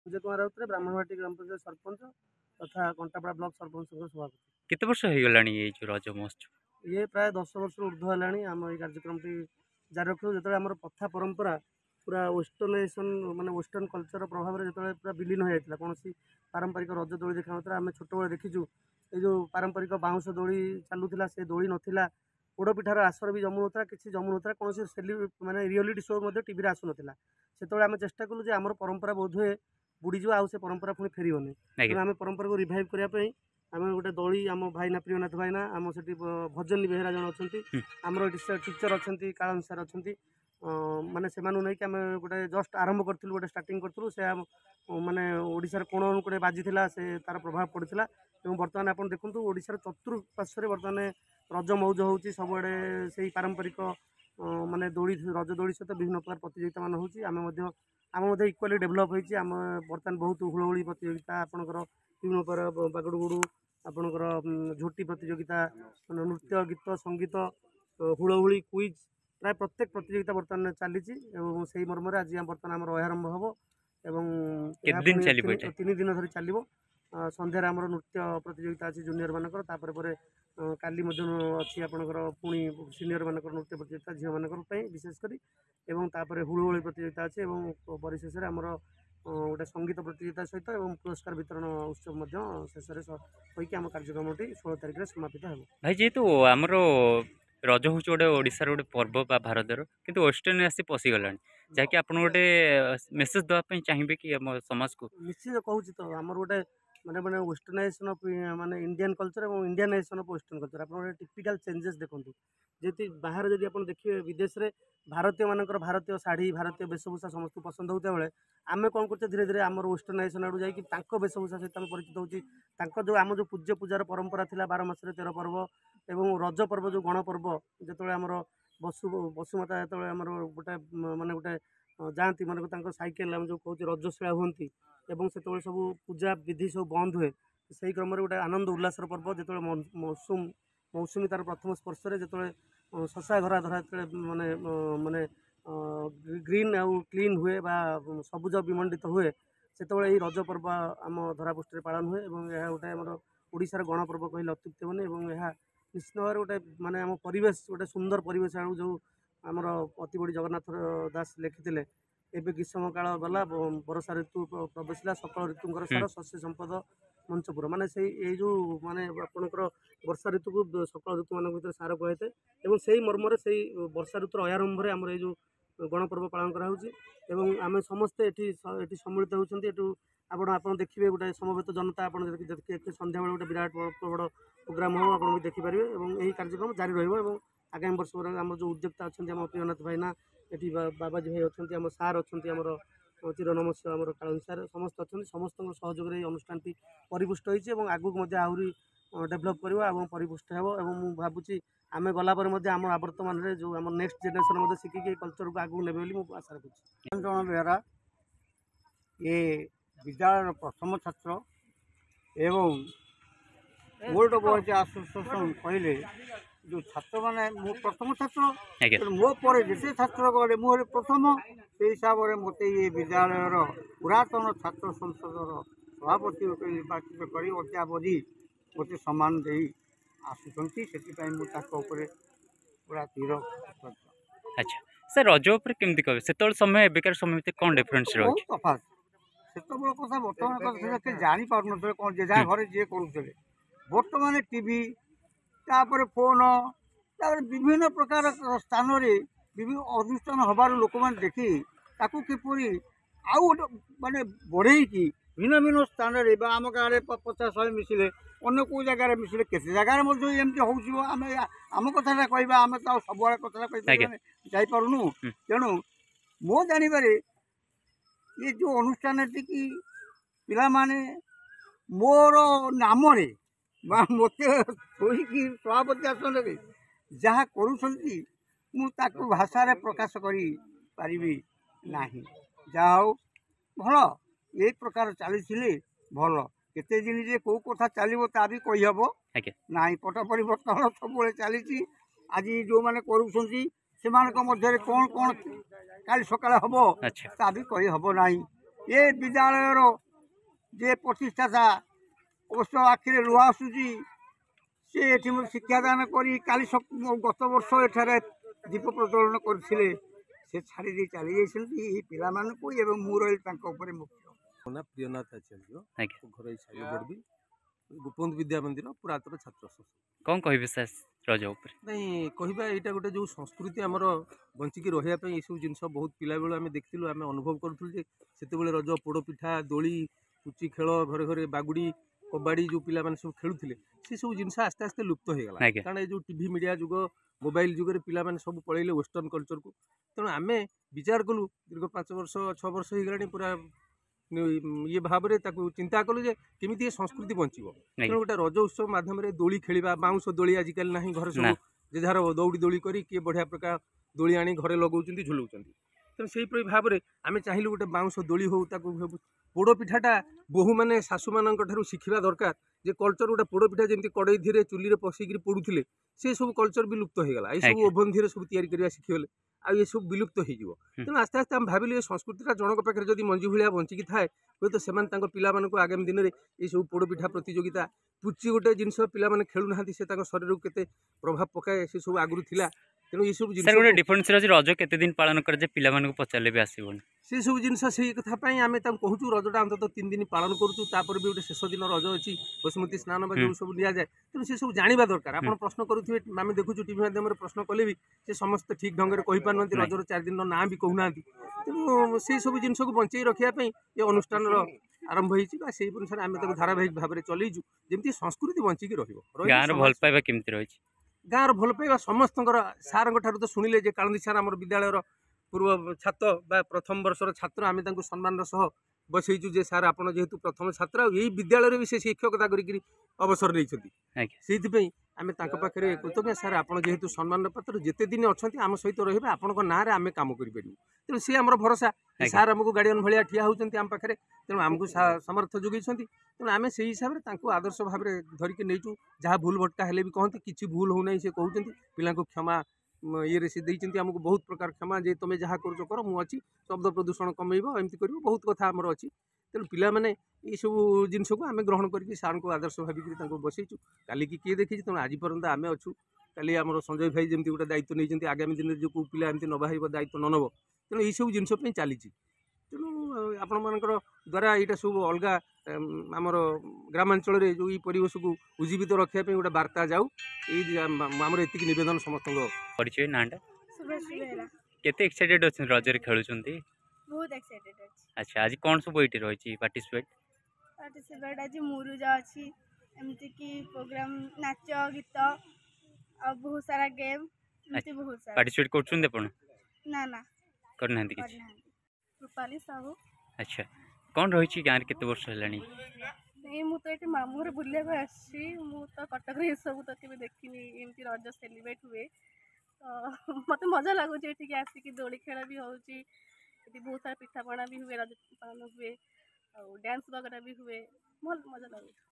सुजय कुमार राउत ब्राह्मणवाटी ग्राम पंचायत सरपंच तथा कंटापड़ा ब्लॉक सरपंच सभापति। केते वर्ष हो गलानी ये जो रज महोत्सव? ये प्राय 10 वर्ष ऊर्ध्व है आम ये कार्यक्रम जारी रखु जो आम प्रथा परंपरा पूरा वेस्टर्नाइजेशन माने वेस्टर्न कल्चर प्रभाव में जो पूरा विलीन हो जाता कौन पारंपरिक रज दोली देखा ना आम छोट बड़े देखीचु ये जो पारंपरिक बाउंश दोली चलूला से दोली नाला पोड़पिठार आसर भी जमु ना कि जमु ना कौन सेली माने रियलिटी शो टीवी आसु ना से आम चेष्टा कलु जे आम परंपरा बोध हुए बुड़ीज आउ से परंपरा पुणी फेरबनी तेणु आम परंपरा को रिभाइव करने आम गोटे दली आम भाईना प्रियनाथ भाईना आम से भजनी बेहरा जन अच्छा आमर टीचर अच्छा कालन सार अच्छा माने से नहीं कि आम गोटे जस्ट आरंभ करूँ गोटे स्टार्टिंग करूँ से माने ओडिशार कोण अनुकोण बाजी से तार प्रभाव पड़ता बर्तमान आप देखूँ ओडिशार चतुर्पार्श्व बर्तमान रज मौज हो सबुआड़े से पारंपरिक माने दोली रज दोली सहित विभिन्न प्रकार प्रतियोगिता मान होम इक्वाली डेभलप होती आम बर्तमान बहुत हुलहुली प्रतियोगिता आपंकर विभिन्न प्रकार बागड़गुड़ू आपंकर झोटी प्रतियोगिता नृत्य गीत संगीत हुलहुली क्विज प्राय प्रत्येक प्रतियोगिता बर्तमान चली से मर्म आज बर्तमान आम आरंभ हम एवं 3 दिन धरी चलो संध्यार आम नृत्य प्रतियोगिता अच्छी जूनियर मानकर काली अच्छी आपंकर पुणी सीनियर मानक नृत्य प्रतियोगिता झील मान विशेषकर एवं हुलहुली प्रतियोगिता अच्छी परिशेष आमर गोटे संगीत प्रतियोगिता सहित पुरस्कार वितरण उत्सव शेष होगी आम कार्यक्रम 16 तारिख में समापित हो भाई जेहेतु आमर रज हूँ गोटे ओडिशार गोटे पर्व बा भारतर किंतु वेस्टर्न आसी पशिगला जहाँकि आप गोटे मेसेज देवाई चाहिए कि आम समाज को निश्चित कहूँ तो आमर गोटे माने माने वेस्टर्नाइजेशन ऑफ माने इंडियन कल्चर और इंडियनाइजेशन ऑफ वेस्टर्न कल्चर आप टिपिकल चेंजेस देखो जी बाहर जब आप देखिए विदेश में भारतीय मानकर भारतीय शाढ़ी भारतीय वेशभूषा समस्त पसंद होता बेले आम कौन करते धीरे धीरे आम वेस्टर्नाइजेशन आड़ जा वेशभूषा सहित परिचित होती जो आम जो पूज्य पूजार परंपरा थी 12 मास 13 पर्व एवं रज पर्व जो गणपर्व जो आमर बसुमाता जो आम गोटे माने गोटे जाती मानक सैकेल जो कहते रजस्वला हमें एवं से सब पूजा विधि सब बंद हुए से क्रम गोटे आनंद उल्लासर पर्व जो मौसुमी तार प्रथम स्पर्श जो शशा घरा धरा माने माने ग्रीन आउ क्लीन हुए बा सबुज विमंडित हुए से रज पर्व आम धरापृष्ठ पालन हुए यह गोटे आम ओडिशार गणपर्व कहले अत्युक्ति हेनी निश्चित भाव गोटे माने आम परिवेश गोटे सुंदर परिवेश आड़ जो आमर अति बड़ी जगन्नाथ दास लिखिते एवं ग्रीष्म काल गला वर्षा ऋतु प्रवेशला सकल ऋतुंकर सार शस्य संपद मंचपुर माने से ये जो माने आपणकर वर्षा ऋतु को सकल ऋतु मान भर सार कहुए और से मर्म से वर्षा ऋतुर अयारंभ आमर ये गणपर्व पालन कराऊँगी आम समस्ते ये सम्मिलित होती आप देखिए गोटे समवेत जनता आप सन्ध्या बेले गोटे विराट बड़ प्रोग्राम हो आप देखिपारे और यही कार्यक्रम जारी रही आगामी वर्ष आम जो उद्योक्ता अच्छा आम प्रियनाथ भाईना ये बाबाजी भाई अच्छा आम सार अच्छा आमर चिर नमस्कार आमर कालन सार समस्त अच्छा समस्त सहयोग अनुष्ठान परिपुष्ट होती आगक आहरी डेभलप कर परिपुष्ट हो भावुँ आम गलापर आम वर्तमान जो आम नेक्स्ट जेनेरेशन शिखिकी कल्चर को आगू ने आशा रखुच्छी। बेहरा ये विद्यालय प्रथम छात्र एवं ओल्ड बॉयज एसोसिएशन कहले जो छात्र माने मो प्रथम छात्र मो पर जिते छात्र गले मुझे प्रथम से हिसाब से मत ये विद्यालय पुरातन छात्र संसद सभापति निर्वाचित कर अद्यावधि मत सम्मान दे आसुँच से पूरा धीर। अच्छा सर रज उपर केमती कहे से समय एबिकार समय कौन डिफरेंस बहुत तफात से कथा बर्तमान कथा जानी पार न कौन जे घर जी करुले बर्तमान टीवी तापर फोन तापर विभिन्न प्रकार स्थान विभिन्न अनुष्ठान हबार लोक मैंने देखी ताकू किपरि आउ माने बढ़े भिन्न भिन्न स्थान आम गाँव 50-100 मिसिले अन्य को जगार मिसिले केते जगार एमती हो आम कथा कहवा आम तो सब कथा जापरूँ तेणु मो जानवर ये जो अनुष्ठान टी पिला माने मोर नाम मत थोड़ी सभापति आसन जहाँ करूँ भाषा प्रकाश करी ना जाओ भल ये प्रकार चली भल केते दिन जे कौ कथा चलो ता भी कहीहब ना पट परिवर्तन सब चली आज जो मैंने करूँ कौन कौन काली सकाल हम ता भी कहीहब ना ए विद्यालयर जे प्रतिष्ठाता अवश्य आखिरे लुह आसूची सी एठी शिक्षादान करी काली गत वर्ष एठारे दीप प्रज्वलन करथिले से छाड़ी दे चली जाइछन्ती पिला मानकु एवं मु रही तांको ऊपर मुख्य ना प्रियनाथ आचार्य आज्ञा घर साइबरबी गोपबंधु विद्या मंदिर पुरातन छात्र कौन कहबे सर रज ऊपर नहीं कहवा यहाँ गोटे जो संस्कृति आमर बंचिकी रही ये सब जिन बहुत पिला बेलू आम देखिलु आम अनुभव करूँ से रज पोड़पिठा दोली पुची खेल घरे घरे बागुड़ी कबाड़ी जो पिला माने सब खेलुले से सब जिन आस्ते आस्ते लुप्त हो गला आज्ञा कारण ये टीवी मीडिया जुग मोबाइल जुगे पिला माने सब पलैले वेस्टर्न कल्चर को तेणु आम विचार कलु दीर्घ 5 वर्ष 6 वर्ष हो गला पूरा ये भाव में चिंता कलु जे केमिति ये संस्कृति बंचो तेणु गोटे रज उत्सव मध्यम दोली खेलिबा बाउंश दोली आजिकल ना घर ना। सब जे जार दौड़ी दोली करी किए बढ़िया प्रकार दोली आनी घरे लगौଛନ୍ତି झुलाउଛନ୍ତି तेणु से भाव में आम चाहिए गोटे बाउंश दोली हो पोड़ पिठाटा बोहू मैंने शाशु मान शिखा दरकार जे कल्चर गोटे पोड़ पिठा जमी कड़ई धीरे चुली पशिक पोड़ुले से सब कल्चर भी लुप्त हो गला ये सब ओभन धीरे सब तैयारी करवा शिखिगले आ ये सब विलुप्त हो तेणु आस्ते आस्ते आम भाविलु ये संस्कृतिटा जनक पाखे जब मंजू भाया बंचिकी थाए हूँ तो से पिला आगामी दिन में ये सब पोड़ पिठा प्रतियोगिता पुची गोटे जिनस पिला खेलुना से शरीर को केते प्रभाव पकाए से सब आगुरी थिला तेणु ये सब सर गोटे डिफरेंस रही रज केते दिन पालन कर पिला पचारे भी आसबन से सब जिन से कथापी आम कहूँ रजटा अंत 3 दिन पालन करूँ भी गोटे शेष दिन रज अच्छी बसुमती स्नान जो सब नि जाए तेणु से सब जाना दरकार आप प्रश्न करुवे आम देखु टीवी माध्यम प्रश्न कले भी से समस्त ठीक ढंग से कही पार रजर 4 दिन ना भी कहूना तेणु से सब जिन को बंचाई रखापी ये अनुष्ठान आरंभ होती अनुसार आम धारावाहिक भाव में चलैचु जमी संस्कृति बंचिकी गाँव भल पाइबा केमती रही गाँव भल पाइबा समस्त सार तो शुणिले जे कालंदी सार आम विद्यालय पूर्व छात्र बा प्रथम वर्षर छात्र आम सम्मान सह बसईचु जे सार आपन जेहेतु प्रथम छात्र यही विद्यालय भी से शिक्षकता करी अवसर नहीं आम पाखे कृतज्ञ सार आपन जेहेतु सम्मान पात्र जिते दिन अच्छा आम सहित रही आपण ना आम कम करूँ तेणु सी आम भरोसा सार आमको गार्डियन भाया ठिया होती आम पाखे तेणु आमको समर्थ जोगई तेणु आम से हिसाब से आदर्श भाव में धरिकी नहींचु जहाँ भूल भटका हेले भी कहते किसी भूल होना से कहते पिला क्षमा ये से देती आमको बहुत प्रकार क्षमा जे तुम जहाँ कर मुझे शब्द प्रदूषण कमेब एमती कर बहुत कथा आमर अच्छी तेणु पिला माने ये सब जिनस को आम ग्रहण करके सार को आदर्श भाविक बसईचु काली की किए देखी तेणु आज पर्यंत आम अच्छू काली आम संजय भाई जमी गोटे दायित्व नहीं आगामी दिन में जो कौ पिला एमती नबाह दायित्व न नब तेणु ये सब जिनस चली तेणु आपण मान द्वारा यहाँ सब अलग आमर ग्रामांचल जो ये परिवेश को उज्जीवित रखापी गोटे बार्ता जाऊ आमर एति नवेदन समस्त परिचय नाटा सुभाष बेहेरा केते एक्साइटेड अच्छे रजरे खेलुंट बहुत एक्साइटेड अछि अच्छा आज कौन सब ये रही पार्टिसिपेट आज मुरुजा अछि एमती की प्रोग्राम नाच गीत और बहुत सारा गेम एमती बहुत सारा पार्टिसिपेट कर ना ना करना रूपाली साहू अच्छा कौन रही गाँव केते वर्ष है नहीं मु तो ये मामू घर बुलिया आसी मु तो कटक ये सब तो केबे देखिनी एमती रज सेलिब्रेट हुए तो मत मजा लगुच ये आसिक दोली खेल भी होची बहुत सारा पिठापणा भी हुए रज पालन हुए और डांस वगैरह भी हुए बहुत मजा लगुच।